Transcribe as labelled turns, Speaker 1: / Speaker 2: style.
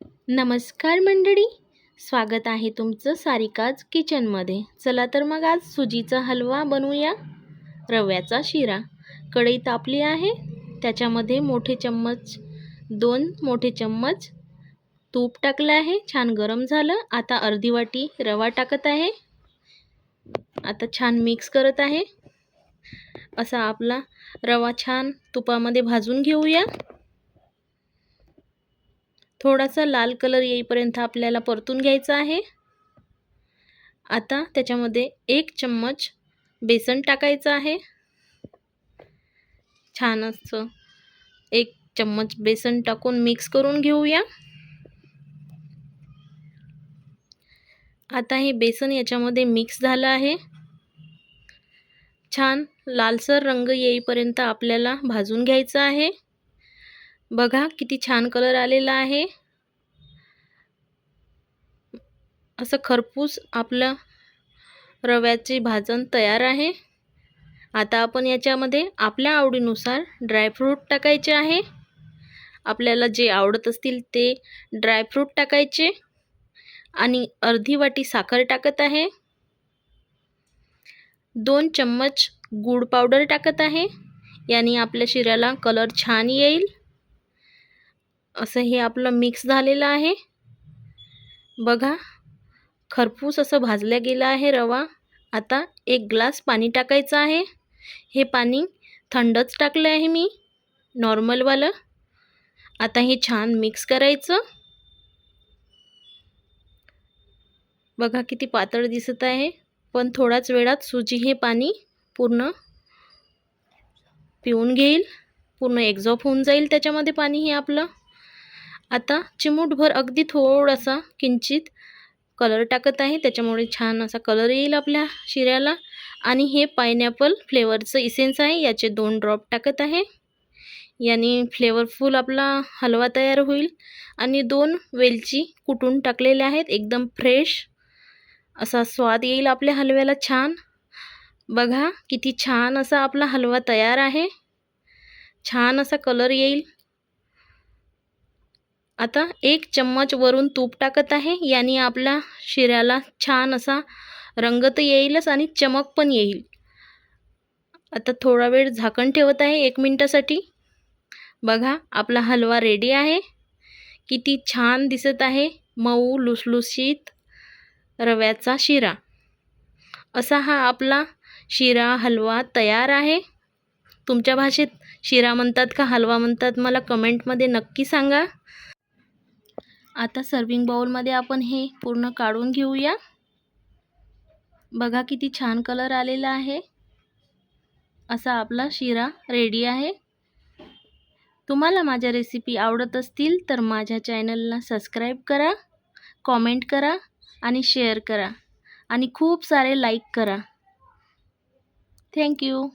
Speaker 1: नमस्कार मंडळी, स्वागत आहे तुमचं सारिकाज किचनमध्ये। चला तर मग आज सुजीचा हलवा बनवूया। रव्याचा शिरा। कढई तापली आहे, त्याच्यामध्ये दोन मोठे चम्मच तूप टाकलं आहे। छान गरम झालं। आता अर्धी वाटी रवा टाकत आहे। आता छान मिक्स करत आहे। असा आपला रवा छान तुपामध्ये भाजून घेऊया। थोडासा लाल कलर येईपर्यंत आपल्याला परतून घ्यायचा आहे। आता त्याच्यामध्ये 1 चम्मच बेसन टाकायचं आहे। छान असं 1 चम्मच बेसन टाकून मिक्स करून घेऊया। आता हे बेसन याच्यामध्ये मिक्स झालं आहे। छान लालसर रंग येईपर्यंत आपल्याला भाजून घ्यायचं आहे। बघा किती छान कलर आलेला आहे। असं खरपूस आपलं रव्याचे भाजण तयार आहे। आता आपण याच्यामध्ये आपल्या आवडीनुसार ड्रायफ्रूट टाकायचे आहे। आपल्याला जे आवडत असतील ते ड्रायफ्रूट टाकायचे आणि अर्धी वाटी साखर टाकत आहे। 2 चम्मच गूळ पावडर टाकत आहे। यानी आपल्या शिऱ्याला कलर छान येईल। असं हे आपलं मिक्स झालेलं आहे। बघा खरपूस असं भाजल्या गेला आहे रवा। आता 1 ग्लास पाणी टाकायचं आहे। हे पाणी थंडच टाकलं आहे मी, नॉर्मल वालं। आता हे छान मिक्स करायचं। बघा किती पातळ दिसत आहे, पण थोड्याच वेळात सुजी हे पाणी पूर्ण पिऊन घेईल, पूर्ण एक्झॉस्ट होऊन जाईल त्याच्यामध्ये पाणी हे आपलं। आता चिमूटभर अगदी थोडासा किंचित कलर टाकत आहे, त्याच्यामुळे छान असा कलर येईल आपल्या शिऱ्याला। आणि हे पाइनॲपल फ्लेवरचं इसेन्स आहे, याचे 2 ड्रॉप टाकत आहे। यानी फ्लेवरफुल आपला हलवा तयार होईल। आणि 2 वेलची कुटून टाकलेल्या आहेत, एकदम फ्रेश असा स्वाद येईल आपल्या हलव्याला छान। बघा किती छान असा आपला हलवा तयार आहे। छान असा कलर येईल। आता 1 चम्मच वरून तूप टाकत आहे, यानी आपल्या शिऱ्याला छान असा रंग तर येईलच आणि चमक पण येईल। आता थोडा वेळ झाकण ठेवत आहे 1 मिनिटासाठी। बघा आपला हलवा रेडी आहे। किती छान दिसत आहे, मऊ लुसलुशीत रव्याचा शिरा। असा हा आपला शिरा हलवा तयार आहे। तुमच्या भाषेत शिरा म्हणतात का हलवा म्हणतात, मला कमेंटमध्ये नक्की सांगा। आता सर्विंग बाउलमध्ये आपण हे पूर्ण काढून घेऊया। बघा किती छान कलर आलेला आहे। असा आपला शिरा रेडी आहे। तुम्हाला माझ्या रेसिपी आवडत असतील तर माझ्या चॅनलला सबस्क्राईब करा, कमेंट करा आणि शेअर करा आणि खूप सारे लाईक करा। Thank you.